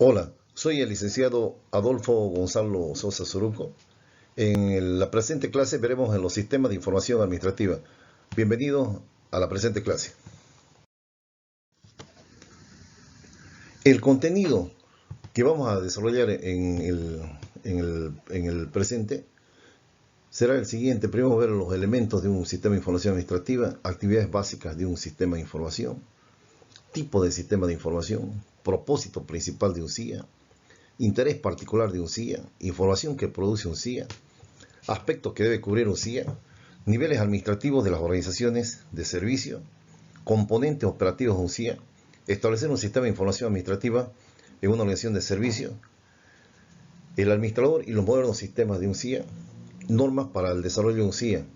Hola, soy el licenciado Adolfo Gonzalo Sosa Soruco. En la presente clase veremos en los sistemas de información administrativa. Bienvenidos a la presente clase. El contenido que vamos a desarrollar en el presente será el siguiente. Primero ver los elementos de un sistema de información administrativa, actividades básicas de un sistema de información, tipo de sistema de información, propósito principal de un CIA, interés particular de un CIA, información que produce un CIA, aspectos que debe cubrir un CIA, niveles administrativos de las organizaciones de servicio, componentes operativos de un CIA, establecer un sistema de información administrativa en una organización de servicio, el administrador y los modernos sistemas de un CIA, normas para el desarrollo de un CIA.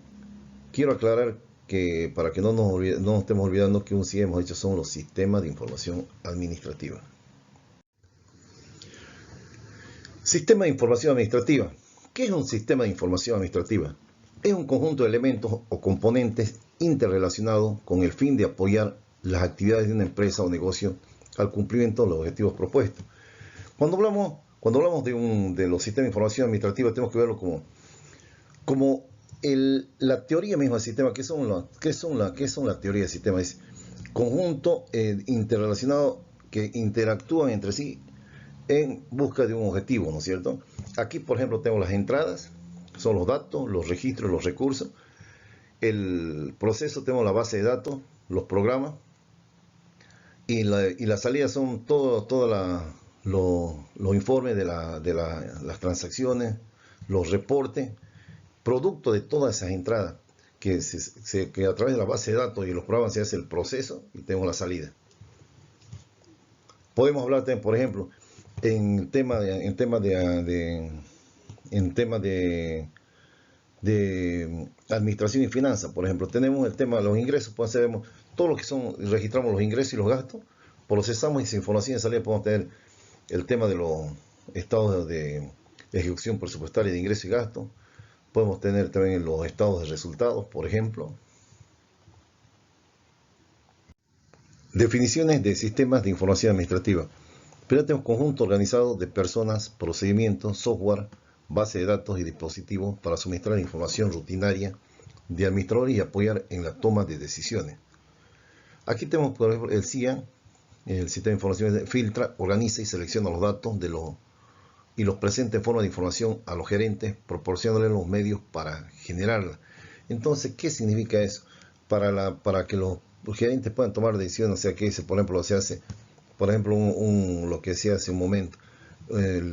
Quiero aclarar que para que no nos estemos olvidando que un CIA, hemos dicho, son los sistemas de información administrativa. Sistema de información administrativa. ¿Qué es un sistema de información administrativa? Es un conjunto de elementos o componentes interrelacionados con el fin de apoyar las actividades de una empresa o negocio al cumplimiento de los objetivos propuestos. Cuando hablamos de los sistemas de información administrativa, tenemos que verlo como la teoría misma del sistema. ¿Qué son la teoría del sistema? Es conjunto interrelacionado que interactúan entre sí en busca de un objetivo, ¿no es cierto? Aquí, por ejemplo, tengo las entradas, son los datos, los registros, los recursos. El proceso, tenemos la base de datos, los programas. Y la salida son todos los informes de las transacciones, los reportes, producto de todas esas entradas, que a través de la base de datos y los programas se hace el proceso y tenemos la salida. Podemos hablar también, por ejemplo, en tema de administración y finanzas. Por ejemplo, tenemos el tema de los ingresos, pues sabemos todo lo que son, registramos los ingresos y los gastos, procesamos esa información y salida. Podemos tener el tema de los estados de ejecución presupuestaria de ingresos y gastos. Podemos tener también los estados de resultados, por ejemplo. Definiciones de sistemas de información administrativa. Primero tenemos conjunto organizado de personas, procedimientos, software, base de datos y dispositivos para suministrar información rutinaria de administradores y apoyar en la toma de decisiones. Aquí tenemos, por ejemplo, el CIA, el sistema de información, filtra, organiza y selecciona los datos y los presenta en forma de información a los gerentes, proporcionándoles los medios para generarla. Entonces, ¿qué significa eso? Para que los gerentes puedan tomar decisiones, o sea, que por ejemplo se hace, lo que decía hace un momento,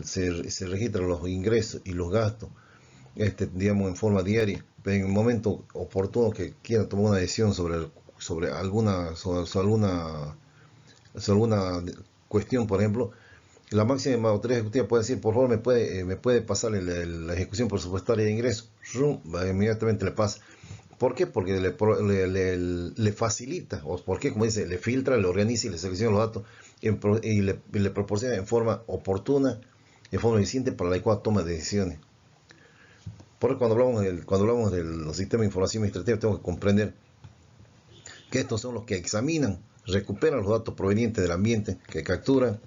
se registran los ingresos y los gastos, digamos, en forma diaria, pero en un momento oportuno que quieran tomar una decisión sobre alguna cuestión, por ejemplo, la máxima autoridad ejecutiva puede decir: por favor, me puede pasar la ejecución presupuestaria de ingresos. Inmediatamente le pasa. ¿Por qué? Porque le facilita, o porque, como dice, le filtra, le organiza y le selecciona los datos y le proporciona en forma oportuna, en forma eficiente para la adecuada toma de decisiones. Por eso, cuando hablamos de los sistemas de información administrativa, tenemos que comprender que estos son los que examinan, recuperan los datos provenientes del ambiente que capturan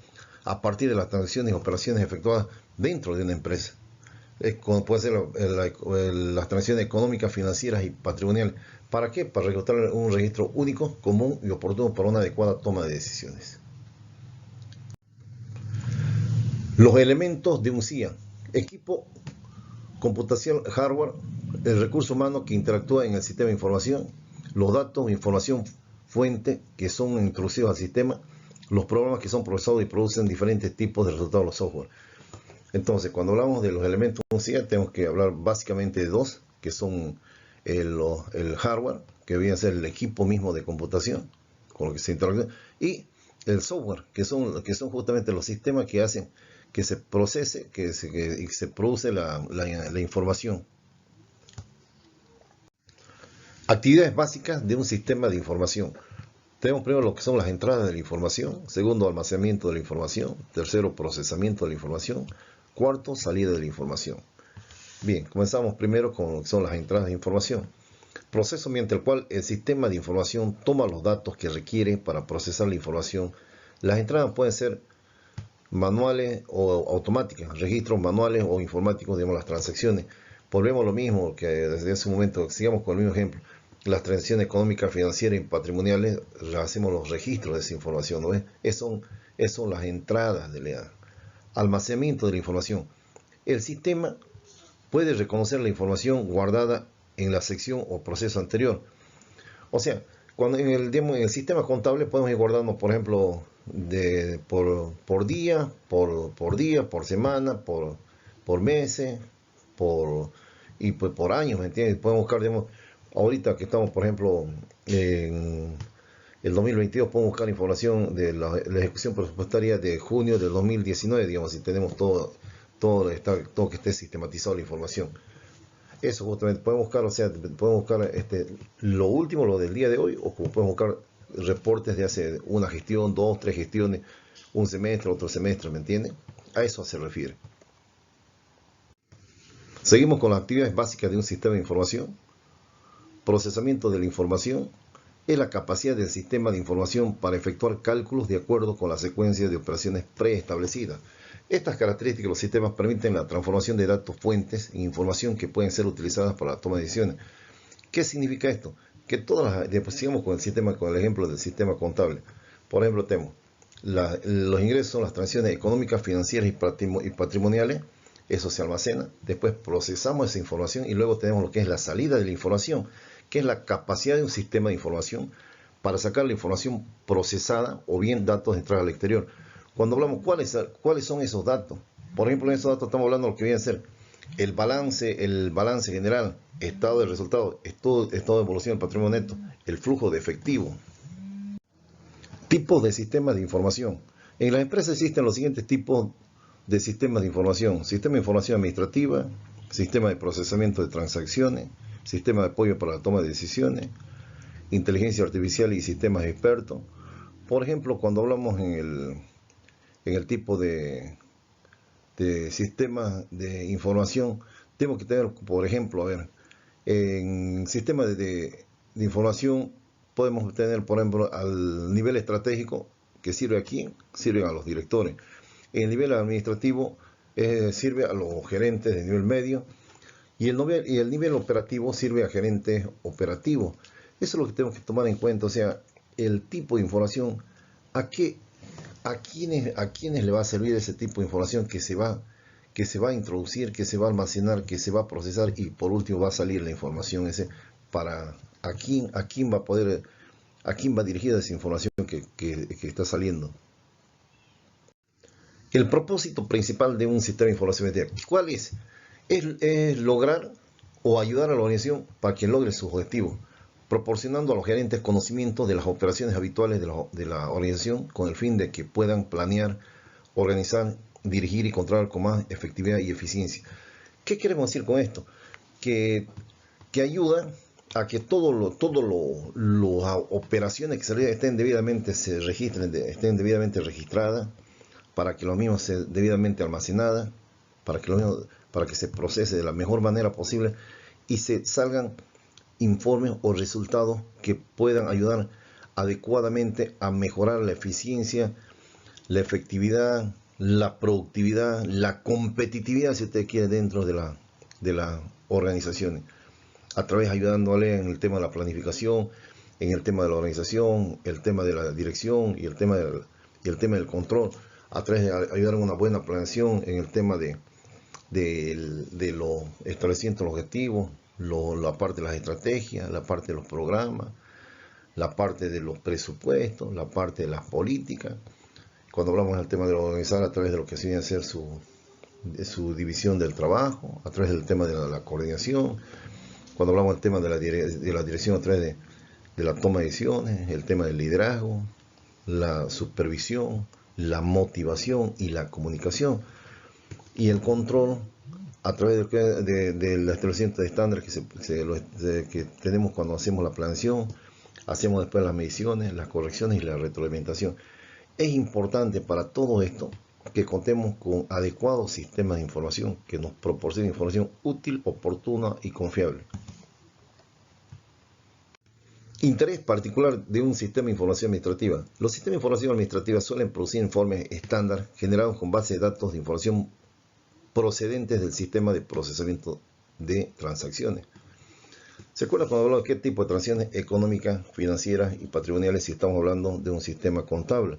a partir de las transacciones y operaciones efectuadas dentro de una empresa. Como puede ser las transacciones económicas, financieras y patrimoniales. ¿Para qué? Para reclutar un registro único, común y oportuno para una adecuada toma de decisiones. Los elementos de un CIA: equipo, computación, hardware, el recurso humano que interactúa en el sistema de información, los datos, información fuente que son introducidos al sistema, los programas que son procesados y producen diferentes tipos de resultados de los software. Entonces, cuando hablamos de los elementos de un CIA, tenemos que hablar básicamente de dos, que son el hardware, que viene a ser el equipo mismo de computación con lo que se interactúa, y el software, que son justamente los sistemas que hacen que se procese, que se produce la información. Actividades básicas de un sistema de información. Tenemos primero lo que son las entradas de la información, segundo, almacenamiento de la información, tercero, procesamiento de la información, cuarto, salida de la información. Bien, comenzamos primero con lo que son las entradas de información. Proceso mediante el cual el sistema de información toma los datos que requiere para procesar la información. Las entradas pueden ser manuales o automáticas, registros manuales o informáticos, digamos, las transacciones. Volvemos a lo mismo que desde ese momento, sigamos con el mismo ejemplo. Las transacciones económicas, financieras y patrimoniales, hacemos los registros de esa información, ¿no ves? Esas son las entradas de la almacenamiento de la información. El sistema puede reconocer la información guardada en la sección o proceso anterior. O sea, cuando digamos, en el sistema contable podemos ir guardando, por ejemplo, por día, por semana, por meses, y pues por años, ¿me entiendes? Podemos buscar, digamos, ahorita que estamos, por ejemplo, en el 2022, podemos buscar información de la ejecución presupuestaria de junio del 2019, digamos, si tenemos todo que esté sistematizado la información. Eso justamente podemos buscar, o sea, podemos buscar lo último, lo del día de hoy, o como podemos buscar reportes de hace una gestión, 2, 3 gestiones, un semestre, otro semestre, ¿me entienden? A eso se refiere. Seguimos con las actividades básicas de un sistema de información. Procesamiento de la información es la capacidad del sistema de información para efectuar cálculos de acuerdo con la secuencia de operaciones preestablecidas. Estas características de los sistemas permiten la transformación de datos fuentes e información que pueden ser utilizadas para la toma de decisiones. ¿Qué significa esto? Que todas las, sigamos con el ejemplo del sistema contable. Por ejemplo, tenemos los ingresos son las transacciones económicas, financieras y patrimoniales. Eso se almacena. Después procesamos esa información y luego tenemos lo que es la salida de la información, que es la capacidad de un sistema de información para sacar la información procesada o bien datos de entrada al exterior. Cuando hablamos cuáles son esos datos, por ejemplo, en esos datos estamos hablando de lo que viene a ser el balance general, estado de resultados, estado de evolución del patrimonio neto, el flujo de efectivo. Tipos de sistemas de información. En las empresas existen los siguientes tipos de sistemas de información: sistema de información administrativa, sistema de procesamiento de transacciones, sistema de apoyo para la toma de decisiones, inteligencia artificial y sistemas expertos. Por ejemplo, cuando hablamos en el tipo de sistemas de información, tenemos que tener, por ejemplo, a ver, en sistemas de información podemos tener, por ejemplo, al nivel estratégico, que sirve aquí, sirven a los directores. En el nivel administrativo sirve a los gerentes de nivel medio, y el nivel operativo sirve a gerentes operativos. Eso es lo que tenemos que tomar en cuenta, o sea, el tipo de información, a quiénes le va a servir ese tipo de información que se va a introducir, que se va a almacenar, que se va a procesar, y por último va a salir la información para a quién va dirigida esa información que está saliendo. El propósito principal de un sistema de información, ¿cuál es? Es lograr o ayudar a la organización para que logre sus objetivos, proporcionando a los gerentes conocimiento de las operaciones habituales de la organización con el fin de que puedan planear, organizar, dirigir y controlar con más efectividad y eficiencia. ¿Qué queremos decir con esto? Que ayuda a que todas las operaciones que se estén debidamente estén debidamente registradas, para que lo mismo sea debidamente almacenada, para que se procese de la mejor manera posible y se salgan informes o resultados que puedan ayudar adecuadamente a mejorar la eficiencia, la efectividad, la productividad, la competitividad, si usted quiere, dentro de las organizaciones, a través ayudándole en el tema de la planificación, en el tema de la organización, el tema de la dirección y el tema del control, a través de ayudar en una buena planeación en el tema de los establecimientos de los objetivos, la parte de las estrategias, la parte de los programas, la parte de los presupuestos, la parte de las políticas. Cuando hablamos del tema de organizar, a través de lo que se viene a ser su división del trabajo, a través del tema de la coordinación. Cuando hablamos del tema de la dirección, a través de la toma de decisiones, el tema del liderazgo, la supervisión, la motivación y la comunicación, y el control a través del establecimiento de estándares que tenemos cuando hacemos la planeación, hacemos después las mediciones, las correcciones y la retroalimentación. Es importante para todo esto que contemos con adecuados sistemas de información que nos proporcionen información útil, oportuna y confiable. Interés particular de un sistema de información administrativa. Los sistemas de información administrativa suelen producir informes estándar generados con base de datos de información procedentes del sistema de procesamiento de transacciones. ¿Se acuerdan cuando hablamos de qué tipo de transacciones económicas, financieras y patrimoniales si estamos hablando de un sistema contable?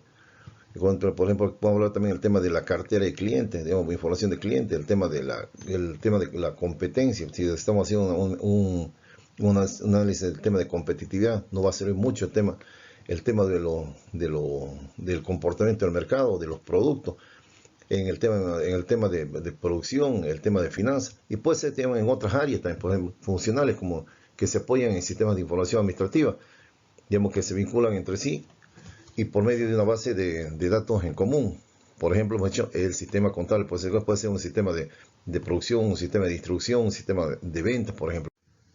Por ejemplo, podemos hablar también del tema de la cartera de clientes, digamos, información de clientes, el tema de la competencia. Si estamos haciendo un análisis del tema de competitividad, no va a servir mucho el tema del comportamiento del mercado, de los productos, en el tema de producción, el tema de finanzas, y puede ser tema en otras áreas también, por ejemplo, funcionales, como que se apoyan en sistemas de información administrativa, digamos que se vinculan entre sí y por medio de una base de datos en común. Por ejemplo, el sistema contable puede ser un sistema de producción, un sistema de distribución, un sistema de ventas, por ejemplo.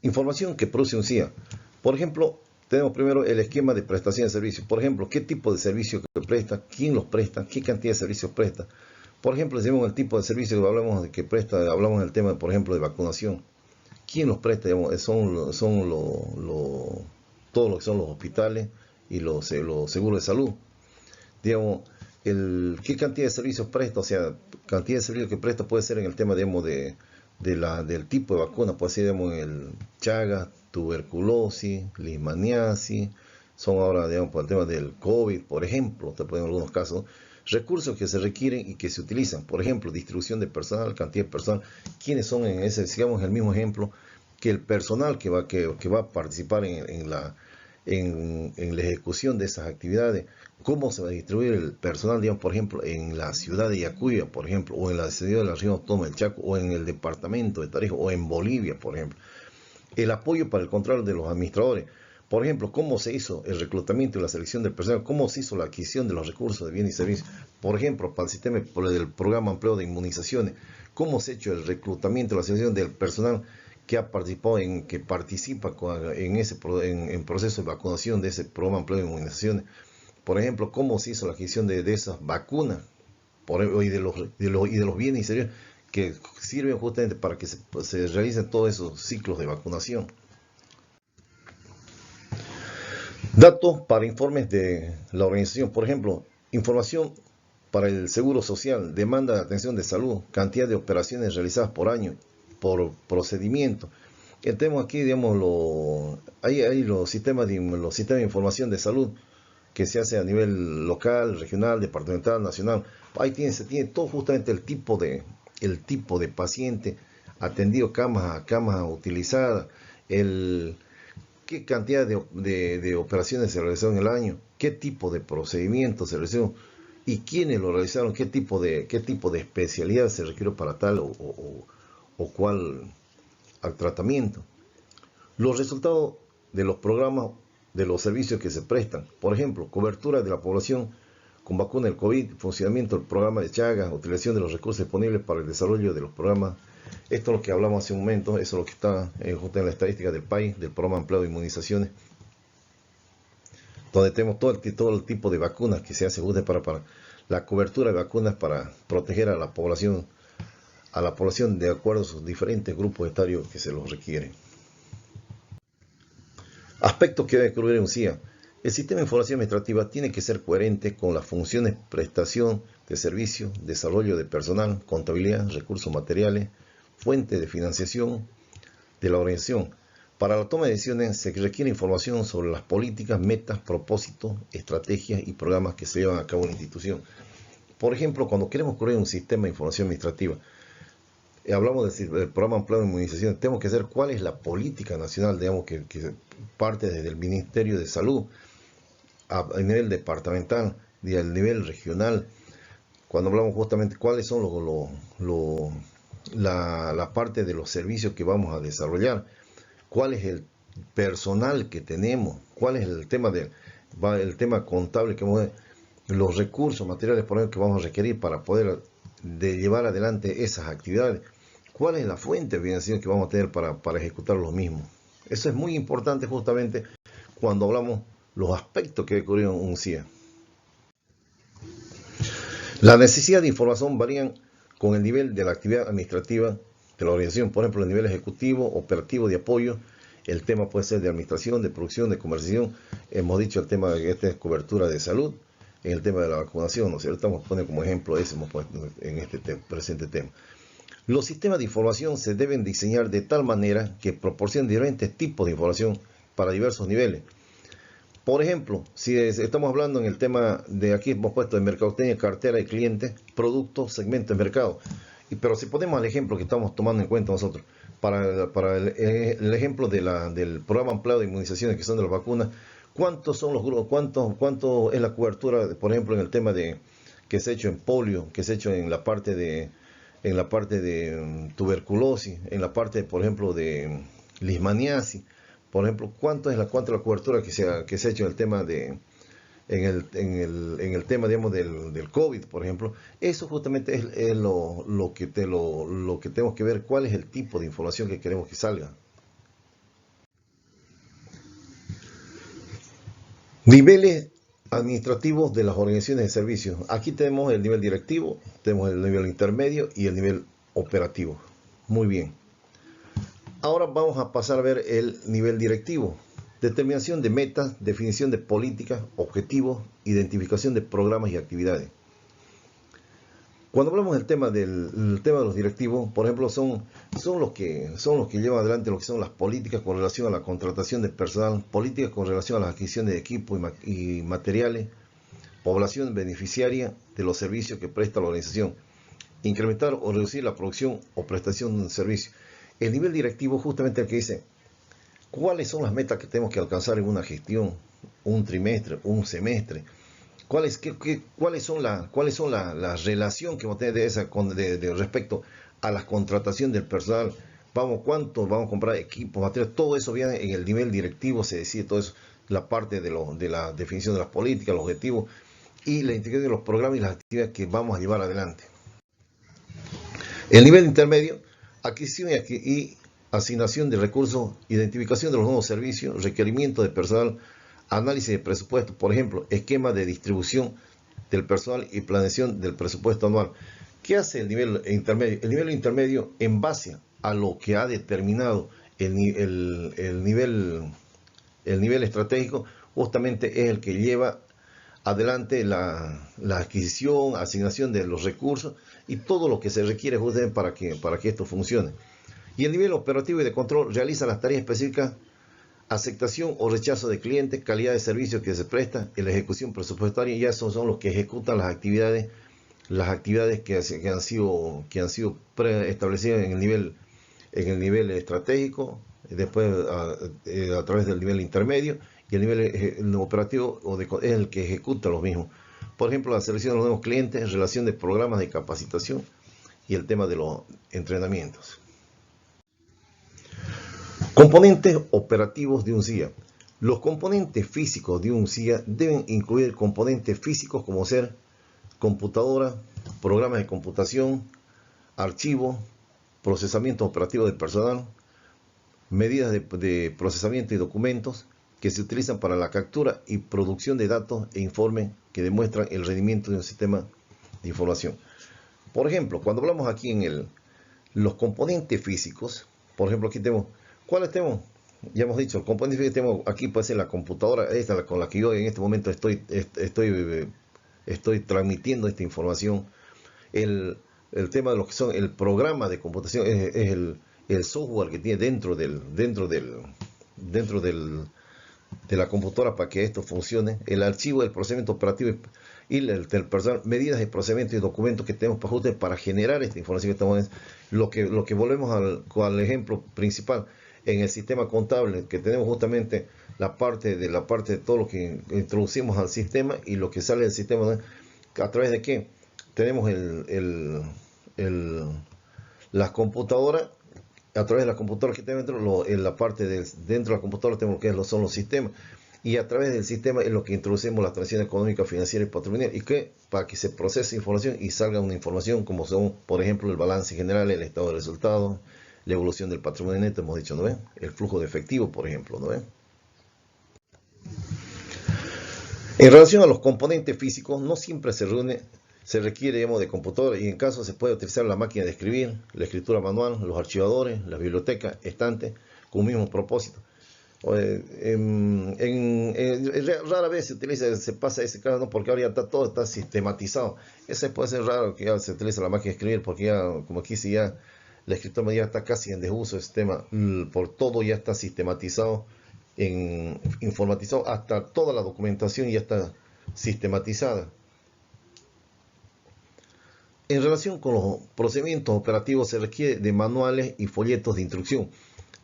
Información que produce un CIA. Por ejemplo, tenemos primero el esquema de prestación de servicios. Por ejemplo, qué tipo de servicios que presta, quién los presta, qué cantidad de servicios presta. Por ejemplo, si vemos el tipo de servicios que hablamos del tema, por ejemplo, de vacunación. ¿Quién los presta? Digamos, todo lo que son los hospitales y los seguros de salud. Digamos, qué cantidad de servicios presta, o sea, cantidad de servicios que presta puede ser en el tema, digamos, del tipo de vacuna, puede ser, digamos, el Chagas, tuberculosis, leishmaniasis, son ahora, digamos, por el tema del COVID, por ejemplo, te ponen algunos casos, recursos que se requieren y que se utilizan, por ejemplo, distribución de personal, cantidad de personal, quiénes son en ese, sigamos el mismo ejemplo, que el personal que va a participar en la ejecución de esas actividades, cómo se va a distribuir el personal, digamos, por ejemplo, en la ciudad de Yacuya, por ejemplo, o en la ciudad de la región autónoma del Chaco, o en el departamento de Tarija, o en Bolivia, por ejemplo. El apoyo para el control de los administradores. Por ejemplo, cómo se hizo el reclutamiento y la selección del personal, cómo se hizo la adquisición de los recursos de bienes y servicios. Por ejemplo, para el sistema del programa amplio de inmunizaciones, cómo se ha hecho el reclutamiento y la selección del personal que ha participado que participa en proceso de vacunación de ese programa amplio de inmunizaciones. Por ejemplo, cómo se hizo la adquisición de esas vacunas y de los bienes y servicios que sirven justamente para que se realicen todos esos ciclos de vacunación. Datos para informes de la organización, por ejemplo, información para el seguro social, demanda de atención de salud, cantidad de operaciones realizadas por año, por procedimiento. Tenemos aquí, digamos, hay los sistemas de información de salud que se hace a nivel local, regional, departamental, nacional. Ahí se tiene todo justamente el tipo de paciente atendido, camas utilizadas, qué cantidad de operaciones se realizaron en el año, qué tipo de procedimientos se realizaron y quiénes lo realizaron, qué tipo de especialidad se requirió para tal o cual tratamiento. Los resultados de los programas, de los servicios que se prestan, por ejemplo, cobertura de la población con vacuna del COVID, funcionamiento del programa de Chagas, utilización de los recursos disponibles para el desarrollo de los programas. Esto es lo que hablamos hace un momento, eso es lo que está justo en la estadística del país, del programa ampliado de inmunizaciones, donde tenemos todo el tipo de vacunas que se hace para la cobertura de vacunas para proteger a la población de acuerdo a sus diferentes grupos etarios que se los requieren. Aspectos que debe cubrir un CIA. El sistema de información administrativa tiene que ser coherente con las funciones prestación de servicios, desarrollo de personal, contabilidad, recursos materiales, fuente de financiación de la organización. Para la toma de decisiones se requiere información sobre las políticas, metas, propósitos, estrategias y programas que se llevan a cabo en la institución. Por ejemplo, cuando queremos cubrir un sistema de información administrativa, hablamos del programa ampliado de inmunización, tenemos que saber cuál es la política nacional, digamos, que parte desde el Ministerio de Salud, a nivel departamental y a nivel regional. Cuando hablamos justamente cuáles son la parte de los servicios que vamos a desarrollar, cuál es el personal que tenemos, cuál es el tema contable, los recursos materiales por ejemplo, que vamos a requerir para poder llevar adelante esas actividades, cuál es la fuente de financiación que vamos a tener para ejecutar los mismos. Eso es muy importante justamente cuando hablamos los aspectos que ocurren en un CIA. La necesidad de información varían con el nivel de la actividad administrativa de la organización, por ejemplo, el nivel ejecutivo, operativo de apoyo, El tema puede ser de administración, de producción, de comercialización. Hemos dicho el tema de esta es cobertura de salud, en el tema de la vacunación, ¿no es cierto? Estamos poniendo como ejemplo ese hemos puesto en este presente tema. Los sistemas de información se deben diseñar de tal manera que proporcionen diferentes tipos de información para diversos niveles. Por ejemplo, si estamos hablando en el tema de aquí hemos puesto de mercadotecnia, cartera de clientes, productos, segmento de mercado. Pero si ponemos el ejemplo que estamos tomando en cuenta nosotros, para el ejemplo del programa ampliado de inmunizaciones que son de las vacunas, ¿cuántos son los grupos? ¿Cuánto es la cobertura, por ejemplo, en el tema de que se ha hecho en polio, que se ha hecho en la parte de tuberculosis, en la parte, por ejemplo, de leishmaniasis? Por ejemplo, ¿cuánto es la cobertura que se ha hecho en el tema en el tema, digamos, del COVID, por ejemplo? Eso justamente es lo que tenemos que ver, cuál es el tipo de información que queremos que salga. Niveles administrativos de las organizaciones de servicios. Aquí tenemos el nivel directivo, tenemos el nivel intermedio y el nivel operativo. Muy bien. Ahora vamos a pasar a ver el nivel directivo. Determinación de metas, definición de políticas, objetivos, identificación de programas y actividades. Cuando hablamos del tema de los directivos, por ejemplo, son los que llevan adelante lo que son las políticas con relación a la contratación de personal, políticas con relación a la adquisición de equipos y materiales, población beneficiaria de los servicios que presta la organización, incrementar o reducir la producción o prestación de un servicio. El nivel directivo justamente el que dice cuáles son las metas que tenemos que alcanzar en una gestión, un trimestre, un semestre. ¿Cuáles son la relación que vamos a tener de respecto a la contratación del personal? ¿Cuánto vamos a comprar equipos, materiales? Todo eso viene en el nivel directivo, se decide todo eso, la parte de la definición de las políticas, los objetivos y la integración de los programas y las actividades que vamos a llevar adelante. El nivel intermedio, adquisición y asignación de recursos, identificación de los nuevos servicios, requerimiento de personal, análisis de presupuesto, por ejemplo, esquema de distribución del personal y planeación del presupuesto anual. ¿Qué hace el nivel intermedio? El nivel intermedio, en base a lo que ha determinado el nivel estratégico, justamente es el que lleva adelante la adquisición, asignación de los recursos y todo lo que se requiere justamente para que esto funcione. Y el nivel operativo y de control realiza las tareas específicas: aceptación o rechazo de clientes, calidad de servicio que se presta, y la ejecución presupuestaria. Ya esos son los que ejecutan las actividades que han sido preestablecidas en el nivel estratégico, después a través del nivel intermedio, y el nivel operativo es el que ejecuta los mismos. Por ejemplo, la selección de los nuevos clientes, relación de programas de capacitación y el tema de los entrenamientos. Componentes operativos de un CIA. Los componentes físicos de un CIA deben incluir componentes físicos como ser computadora, programas de computación, archivos, procesamiento operativo del personal, medidas de procesamiento y documentos que se utilizan para la captura y producción de datos e informes que demuestran el rendimiento de un sistema de información. Por ejemplo, cuando hablamos aquí en los componentes físicos, por ejemplo, aquí tenemos, ¿cuáles tenemos? Ya hemos dicho, el componente físico que tenemos aquí puede ser la computadora, esta con la que yo en este momento estoy transmitiendo esta información. El tema de lo que son el programa de computación es el software que tiene dentro de la computadora para que esto funcione. El archivo del procesamiento operativo y el personal, medidas de procesamiento y documentos que tenemos para generar esta información que estamos lo que volvemos al ejemplo principal en el sistema contable, que tenemos justamente la parte de todo lo que introducimos al sistema y lo que sale del sistema, ¿no? ¿A través de qué? Tenemos las computadoras. A través de las computadoras que tenemos en la parte dentro de la computadora tenemos lo que son los sistemas, y a través del sistema es lo que introducimos la transición económica, financiera y patrimonial, y que para que se procese información y salga una información como son, por ejemplo, el balance general, el estado de resultados, la evolución del patrimonio neto, hemos dicho, ¿no ven? El flujo de efectivo, por ejemplo, ¿no ven? En relación a los componentes físicos, no siempre se requiere, digamos, de computadora, y en caso se puede utilizar la máquina de escribir, la escritura manual, los archivadores, la biblioteca, estantes, con un mismo propósito. Rara vez se pasa ese caso, ¿no? Porque ahora ya todo está sistematizado. Ese puede ser raro que ya se utiliza la máquina de escribir, porque ya, como aquí sí ya la escritura ya está casi en desuso ese tema, por todo ya está sistematizado, informatizado, hasta toda la documentación ya está sistematizada. En relación con los procedimientos operativos se requiere de manuales y folletos de instrucción,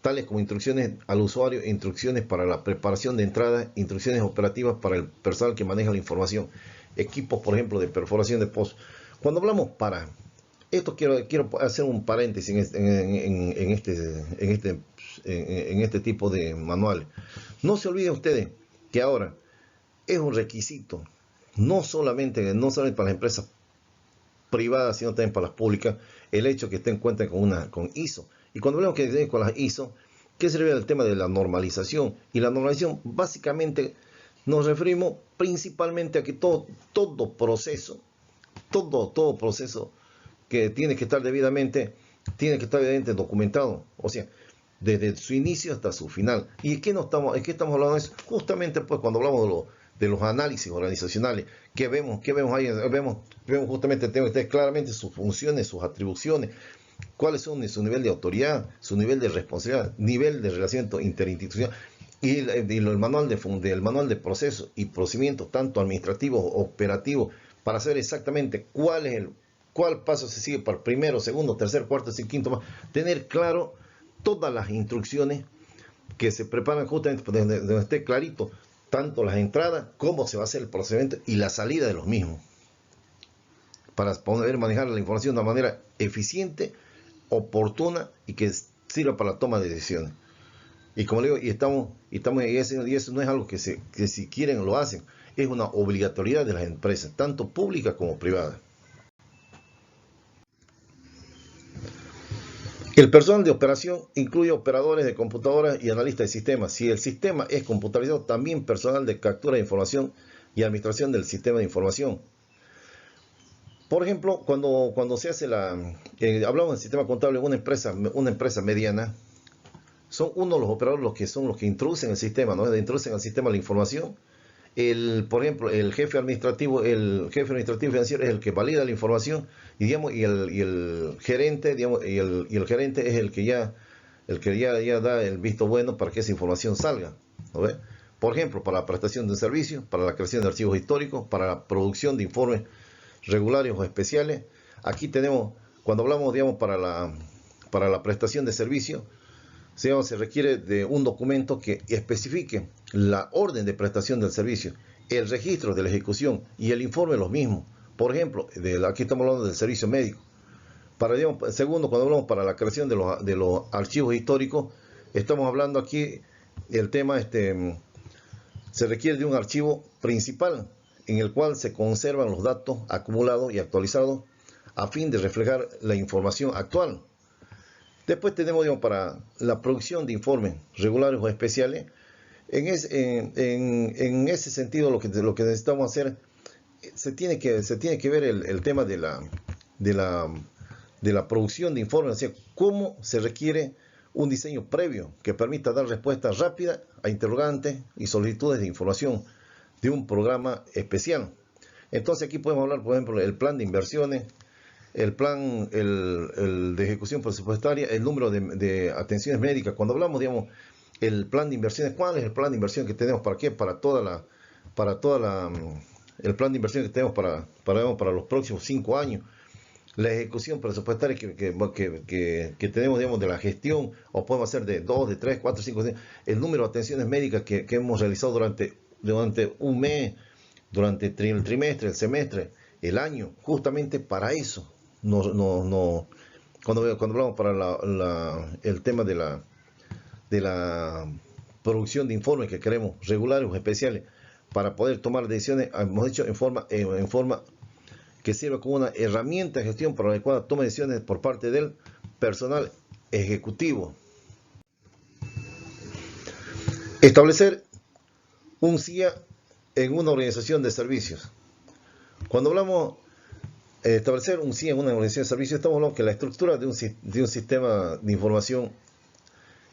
tales como instrucciones al usuario, instrucciones para la preparación de entradas, instrucciones operativas para el personal que maneja la información, equipos, por ejemplo, de perforación de pozos. Cuando hablamos para esto, quiero hacer un paréntesis en este tipo de manuales. No se olviden ustedes que ahora es un requisito, no solamente para las empresas privadas, sino también para las públicas, el hecho que estén en cuenta con ISO. Y cuando hablamos que con las ISO, ¿qué se refiere al tema de la normalización? Y la normalización básicamente nos referimos principalmente a que todo proceso que tiene que estar debidamente documentado. O sea, desde su inicio hasta su final. ¿Y es que estamos hablando de eso? Justamente pues cuando hablamos de los análisis organizacionales, que vemos ahí, vemos justamente claramente sus funciones, sus atribuciones, cuáles son su nivel de autoridad, su nivel de responsabilidad, nivel de relacionamiento interinstitucional, y el manual de procesos y procedimientos, tanto administrativos, operativos, para saber exactamente cuál paso se sigue para el primero, segundo, tercer, cuarto, quinto, más, tener claro todas las instrucciones que se preparan justamente donde esté clarito tanto las entradas, cómo se va a hacer el procedimiento y la salida de los mismos, para poder manejar la información de una manera eficiente, oportuna y que sirva para la toma de decisiones. Y como le digo, y eso no es algo que si quieren lo hacen, es una obligatoriedad de las empresas, tanto públicas como privadas. El personal de operación incluye operadores de computadoras y analistas de sistemas. Si el sistema es computarizado, también personal de captura de información y administración del sistema de información. Por ejemplo, cuando se hace hablamos del sistema contable de una empresa mediana, son uno de los operadores los que introducen el sistema, ¿no? Introducen al sistema la información. Por ejemplo, el jefe administrativo financiero es el que valida la información y el gerente, es el que ya da el visto bueno para que esa información salga, ¿no ve? Por ejemplo, para la prestación de un servicio, para la creación de archivos históricos, para la producción de informes regulares o especiales. Aquí tenemos, cuando hablamos, para la prestación de servicio, se requiere de un documento que especifique la orden de prestación del servicio, el registro de la ejecución y el informe de los mismos. Por ejemplo, aquí estamos hablando del servicio médico. Segundo, cuando hablamos para la creación de los archivos históricos, estamos hablando aquí del tema, se requiere de un archivo principal en el cual se conservan los datos acumulados y actualizados a fin de reflejar la información actual. Después tenemos, para la producción de informes regulares o especiales. En ese sentido, lo que necesitamos hacer, se tiene que ver el tema de la producción de informes, o sea, cómo se requiere un diseño previo que permita dar respuesta rápida a interrogantes y solicitudes de información de un programa especial. Entonces aquí podemos hablar, por ejemplo, del plan de inversiones, el plan de ejecución presupuestaria, el número de atenciones médicas. Cuando hablamos, el plan de inversiones, ¿cuál es el plan de inversión que tenemos? ¿Para qué? El plan de inversión que tenemos para los próximos 5 años. La ejecución presupuestaria que tenemos, de la gestión, o podemos hacer de 2, de 3, 4, 5, 6. El número de atenciones médicas que hemos realizado durante un mes, durante el trimestre, el semestre, el año, justamente para eso. Cuando hablamos para el tema de la producción de informes que queremos, regulares o especiales, para poder tomar decisiones, hemos dicho, en forma que sirva como una herramienta de gestión para la adecuada toma de decisiones por parte del personal ejecutivo. Establecer un CIA en una organización de servicios. Cuando hablamos de establecer un CIA en una organización de servicios, estamos hablando que la estructura de un sistema de información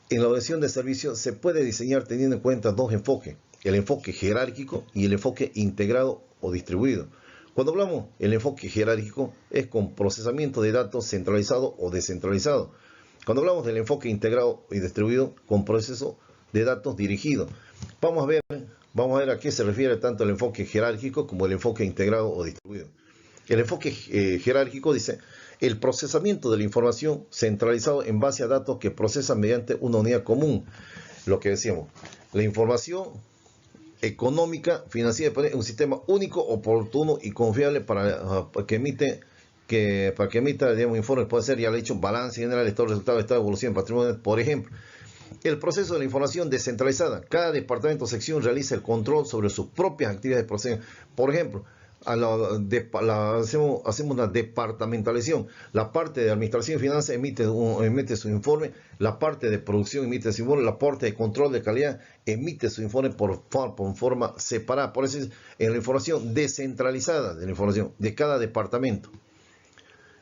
en la organización de servicios se puede diseñar teniendo en cuenta dos enfoques, el enfoque jerárquico y el enfoque integrado o distribuido. Cuando hablamos del enfoque jerárquico es con procesamiento de datos centralizado o descentralizado. Cuando hablamos del enfoque integrado y distribuido, con proceso de datos dirigido. Vamos a ver a qué se refiere tanto el enfoque jerárquico como el enfoque integrado o distribuido. El enfoque jerárquico dice el procesamiento de la información centralizado en base a datos que procesan mediante una unidad común. Lo que decíamos, la información económica, financiera, es un sistema único, oportuno y confiable para que emita, digamos, informes, puede ser, ya lo he dicho, balance general, estado de resultados, estado de evolución, patrimonio, por ejemplo. El proceso de la información descentralizada. Cada departamento o sección realiza el control sobre sus propias actividades de proceso. Por ejemplo, hacemos una departamentalización. La parte de administración y finanzas emite su informe, la parte de producción emite su informe, la parte de control de calidad emite su informe por forma separada. Por eso es en la información descentralizada de la información de cada departamento.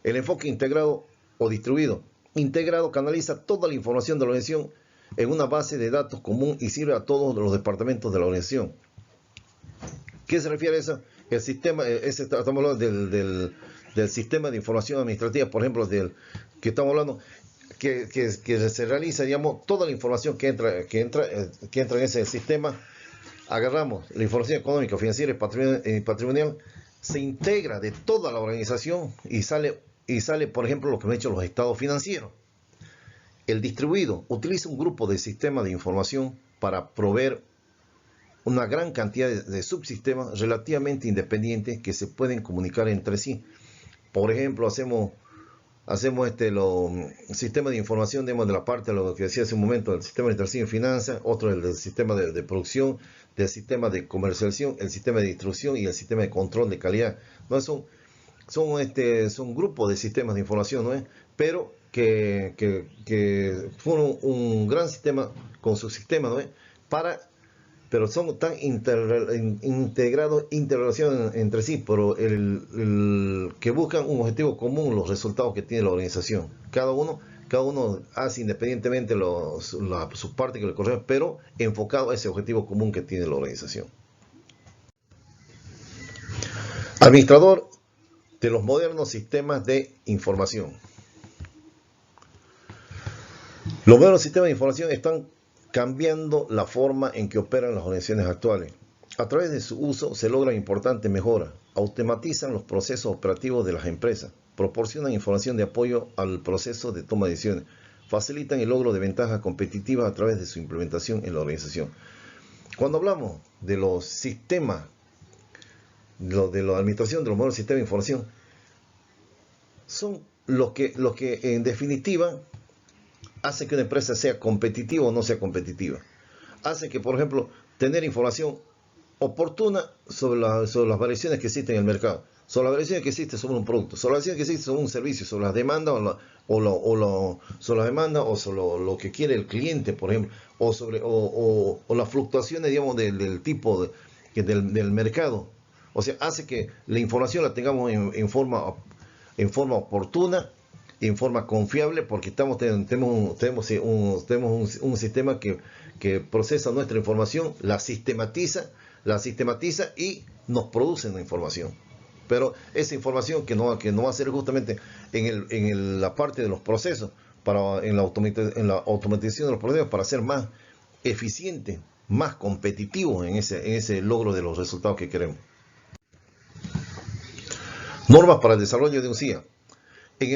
El enfoque integrado o distribuido. Integrado canaliza toda la información de la organización en una base de datos común y sirve a todos los departamentos de la organización. ¿Qué se refiere a eso? El sistema, estamos hablando del sistema de información administrativa, por ejemplo, que estamos hablando, que se realiza, digamos, toda la información que entra en ese sistema. Agarramos la información económica, financiera y patrimonial, se integra de toda la organización y sale, por ejemplo, lo que me han hecho los estados financieros. El distribuido utiliza un grupo de sistemas de información para proveer una gran cantidad de subsistemas relativamente independientes que se pueden comunicar entre sí. Por ejemplo, hacemos los sistemas de información, digamos, de la parte de lo que decía hace un momento, del sistema de administración y finanzas, otro del sistema de producción, del sistema de comercialización, el sistema de distribución y el sistema de control de calidad. ¿No? Son grupos de sistemas de información, ¿no? Pero que fueron un gran sistema con sus sistemas, ¿no? Pero son tan integrados, interrelacionados entre sí, pero que buscan un objetivo común, los resultados que tiene la organización. Cada uno hace independientemente su parte que le corresponde, pero enfocado a ese objetivo común que tiene la organización. Administrador de los modernos sistemas de información. Los modernos sistemas de información están cambiando la forma en que operan las organizaciones actuales. A través de su uso se logran importantes mejoras, automatizan los procesos operativos de las empresas, proporcionan información de apoyo al proceso de toma de decisiones, facilitan el logro de ventajas competitivas a través de su implementación en la organización. Cuando hablamos de los sistemas, de la administración de los modernos sistemas de información, son los que en definitiva hace que una empresa sea competitiva o no sea competitiva. Hace que, por ejemplo, tener información oportuna sobre las variaciones que existen en el mercado, sobre las variaciones que existen sobre un producto, sobre las variaciones que existen sobre un servicio, sobre las demandas sobre la demanda o sobre lo que quiere el cliente, por ejemplo, o las fluctuaciones, digamos, del tipo del mercado. O sea, hace que la información la tengamos en forma oportuna, en forma confiable, porque tenemos un sistema que procesa nuestra información, la sistematiza y nos produce una información. Pero esa información que no va a ser justamente en la parte de los procesos, en la automatización de los procesos, para ser más eficiente, más competitivo en ese logro de los resultados que queremos. Normas para el desarrollo de un CIA. En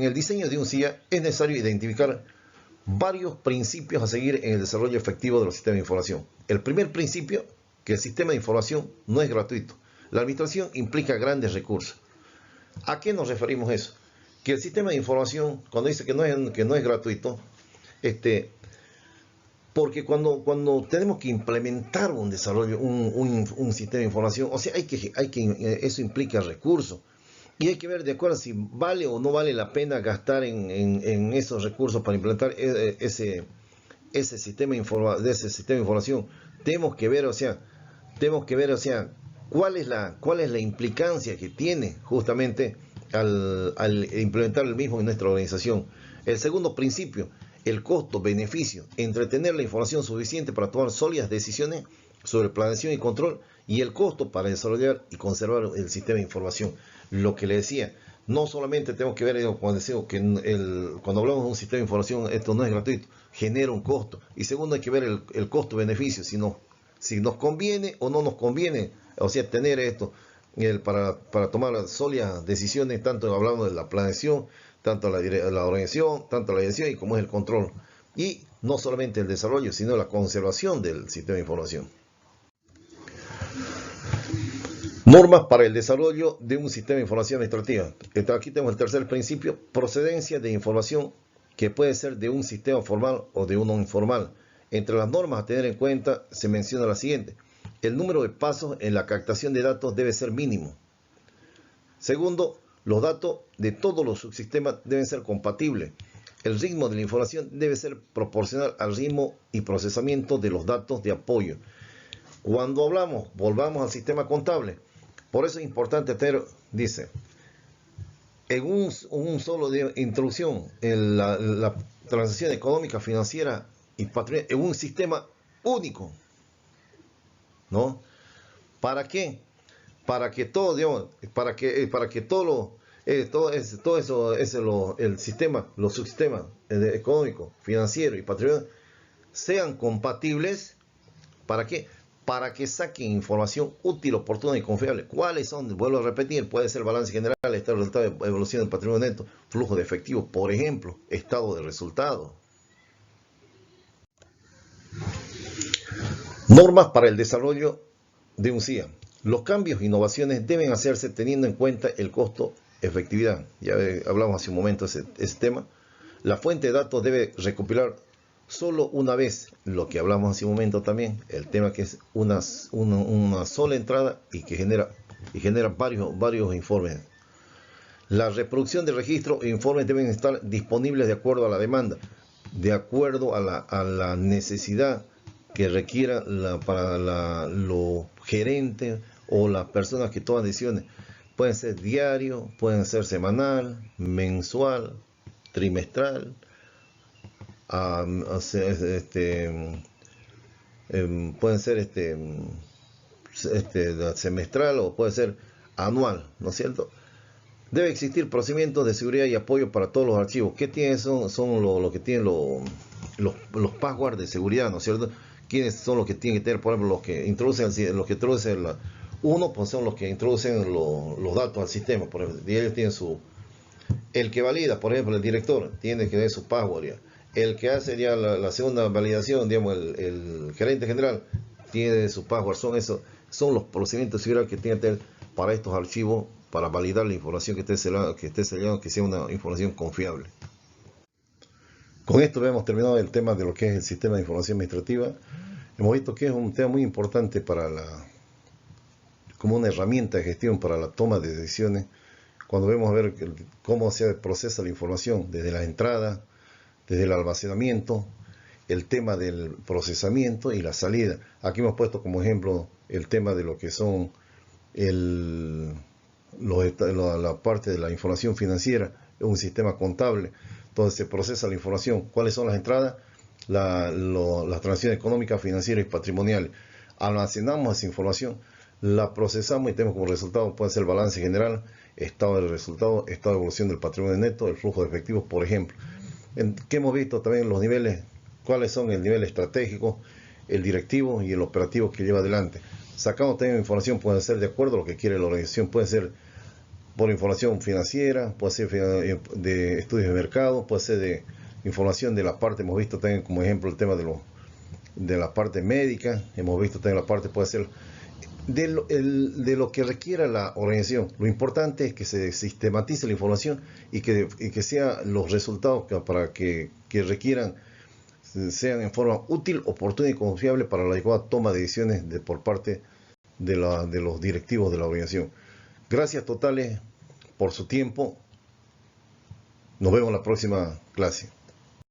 el diseño de un CIA es necesario identificar varios principios a seguir en el desarrollo efectivo de los sistemas de información. El primer principio, que el sistema de información no es gratuito. La administración implica grandes recursos. ¿A qué nos referimos eso? Que el sistema de información, cuando dice que no es gratuito, porque cuando tenemos que implementar un desarrollo, un sistema de información, o sea, eso implica recursos. Y hay que ver de acuerdo si vale o no vale la pena gastar en esos recursos para implementar ese sistema de información. Tenemos que ver, o sea, cuál es la implicancia que tiene justamente al implementar el mismo en nuestra organización. El segundo principio, el costo-beneficio entre tener la información suficiente para tomar sólidas decisiones sobre planeación y control y el costo para desarrollar y conservar el sistema de información. Lo que le decía, no solamente tenemos que ver, cuando decimos que cuando hablamos de un sistema de información, esto no es gratuito, genera un costo. Y segundo, hay que ver el costo-beneficio, si nos conviene o no nos conviene, o sea, tener esto para tomar sólidas decisiones, tanto hablando de la planeación, tanto la organización, tanto la dirección y como es el control. Y no solamente el desarrollo, sino la conservación del sistema de información. Normas para el desarrollo de un sistema de información administrativa. Aquí tenemos el tercer principio, procedencia de información que puede ser de un sistema formal o de uno informal. Entre las normas a tener en cuenta se menciona la siguiente. El número de pasos en la captación de datos debe ser mínimo. Segundo, los datos de todos los subsistemas deben ser compatibles. El ritmo de la información debe ser proporcional al ritmo y procesamiento de los datos de apoyo. Cuando volvamos al sistema contable. Por eso es importante tener, dice, en un solo de introducción en la transacción económica, financiera y patrimonial, en un sistema único, ¿no? ¿Para qué? Para que todo, digamos, para que todo eso, el sistema, los subsistemas económico, financiero y patrimonial sean compatibles. ¿Para qué? Para que saquen información útil, oportuna y confiable. ¿Cuáles son? Vuelvo a repetir, puede ser balance general, estado de resultado, evolución del patrimonio neto, flujo de efectivo, por ejemplo, estado de resultado. Normas para el desarrollo de un CIA. Los cambios e innovaciones deben hacerse teniendo en cuenta el costo-efectividad. Ya hablamos hace un momento de ese tema. La fuente de datos debe recopilar solo una vez, lo que hablamos hace un momento también, el tema que es una sola entrada y que genera varios informes. La reproducción de registros e informes deben estar disponibles de acuerdo a la demanda, de acuerdo a la necesidad que requiera para los gerentes o las personas que toman decisiones. Pueden ser diario, pueden ser semanal, mensual, trimestral, pueden ser semestral o puede ser anual, ¿no es cierto? Debe existir procedimientos de seguridad y apoyo para todos los archivos. ¿Qué tienen? Son lo que tienen los passwords de seguridad, ¿no es cierto? ¿Quiénes son los que tienen que tener? Por ejemplo, los que introducen uno, pues son los que introducen los datos al sistema, por ejemplo, y ellos tienen el que valida, por ejemplo, el director, tiene que tener su password ya. El que hace ya la segunda validación, digamos, el gerente general, tiene su password. Son los procedimientos de seguridad que tiene que tener para estos archivos, para validar la información que esté sellada, que sea una información confiable. Con esto hemos terminado el tema de lo que es el sistema de información administrativa. Hemos visto que es un tema muy importante como una herramienta de gestión para la toma de decisiones. Cuando vemos a ver cómo se procesa la información desde la entrada, desde el almacenamiento, el tema del procesamiento y la salida. Aquí hemos puesto como ejemplo el tema de lo que son la parte de la información financiera, un sistema contable, donde se procesa la información. ¿Cuáles son las entradas? Las transacciones económicas, financieras y patrimoniales. Almacenamos esa información, la procesamos y tenemos como resultado, puede ser el balance general, estado de resultado, estado de evolución del patrimonio neto, el flujo de efectivos, por ejemplo. Que hemos visto también los niveles, cuáles son el nivel estratégico, el directivo y el operativo que lleva adelante. Sacamos también información, puede ser de acuerdo a lo que quiere la organización, puede ser por información financiera, puede ser de estudios de mercado, puede ser de información de la parte, hemos visto también como ejemplo el tema de la parte médica, hemos visto también la parte, puede ser de lo que requiera la organización. Lo importante es que se sistematice la información y que sean los resultados para que requieran sean en forma útil, oportuna y confiable para la adecuada toma de decisiones por parte de los directivos de la organización. Gracias totales por su tiempo. Nos vemos en la próxima clase.